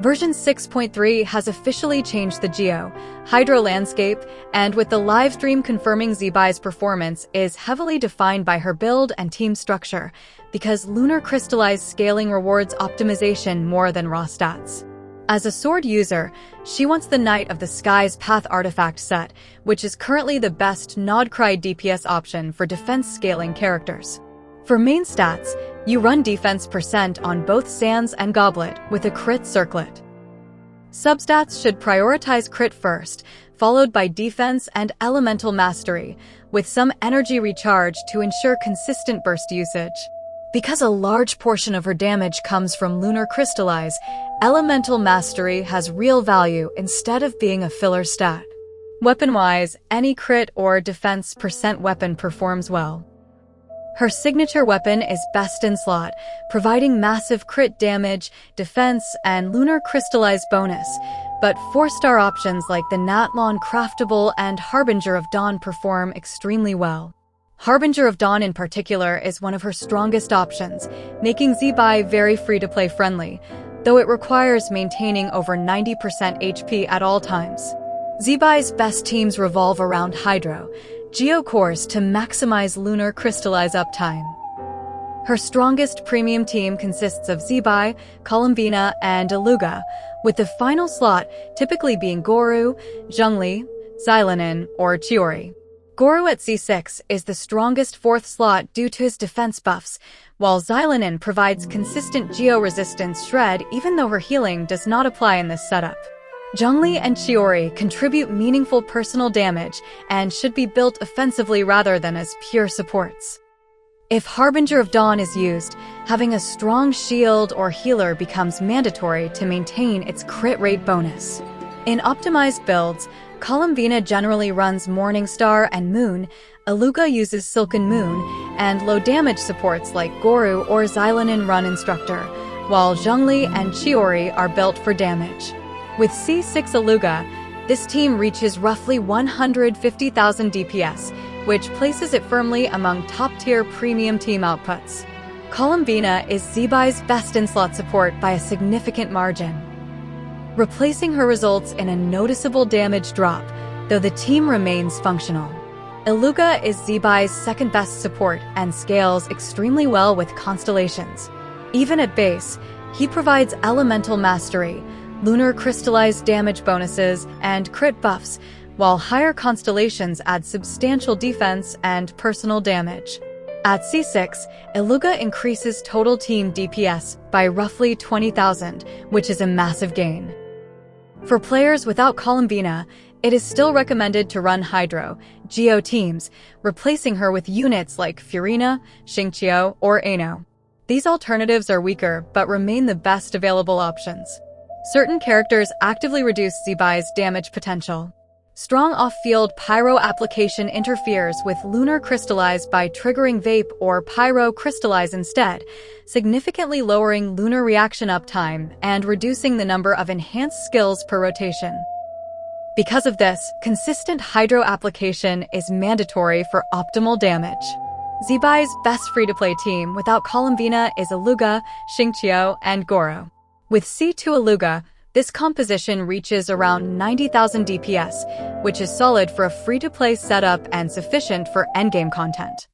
Version 6.3 has officially changed the Hydro landscape, and with the live stream confirming Zibai's performance is heavily defined by her build and team structure, because Lunar Crystallise scaling rewards optimization more than raw stats. As a sword user, she wants the Knight of the Sky's Path artifact set, which is currently the best Nodcry DPS option for defense scaling characters. For main stats, you run defense % on both Sands and Goblet with a crit circlet. Substats should prioritize crit first, followed by defense and elemental mastery, with some energy recharge to ensure consistent burst usage. Because a large portion of her damage comes from Lunar Crystallise, elemental mastery has real value instead of being a filler stat. Weapon-wise, any crit or defense % weapon performs well. Her signature weapon is Best in Slot, providing massive crit damage, defense, and Lunar Crystallise bonus, but 4-star options like the Nathlon Craftable and Harbinger of Dawn perform extremely well. Harbinger of Dawn in particular is one of her strongest options, making Zibai very free-to-play friendly, though it requires maintaining over 90% HP at all times. Zibai's best teams revolve around Hydro, Cores to maximize Lunar Crystallise uptime. Her strongest premium team consists of Zibai, Columbina, and Illuga, with the final slot typically being Goru, Zhongli, Xilanin, or Chiori. Goru at C6 is the strongest 4th slot due to his defense buffs, while Xilanin provides consistent geo-resistance shred even though her healing does not apply in this setup. Zhongli and Chiori contribute meaningful personal damage and should be built offensively rather than as pure supports. If Harbinger of Dawn is used, having a strong shield or healer becomes mandatory to maintain its crit rate bonus. In optimized builds, Columbina generally runs Morningstar and Moon, Illuga uses Silken Moon, and low damage supports like Goru or Xilanin run Instructor, while Zhongli and Chiori are built for damage. With C6 Illuga, this team reaches roughly 150,000 DPS, which places it firmly among top-tier premium team outputs. Columbina is Zibai's best in-slot support by a significant margin. Replacing her results in a noticeable damage drop, though the team remains functional. Illuga is Zibai's second-best support and scales extremely well with constellations. Even at base, he provides elemental mastery, Lunar Crystallise damage bonuses, and crit buffs, while higher constellations add substantial defense and personal damage. At C6, Illuga increases total team DPS by roughly 20,000, which is a massive gain. For players without Columbina, it is still recommended to run Hydro, Geo teams, replacing her with units like Furina, Xingqiu, or Ano. These alternatives are weaker but remain the best available options. Certain characters actively reduce Zibai's damage potential. Strong off-field Pyro application interferes with Lunar Crystallise by triggering Vape or Pyro Crystallise instead, significantly lowering Lunar reaction uptime and reducing the number of enhanced skills per rotation. Because of this, consistent Hydro application is mandatory for optimal damage. Zibai's best free-to-play team without Columbina is Illuga, Xingqiu, and Goru. With C2 Illuga, this composition reaches around 90,000 DPS, which is solid for a free-to-play setup and sufficient for endgame content.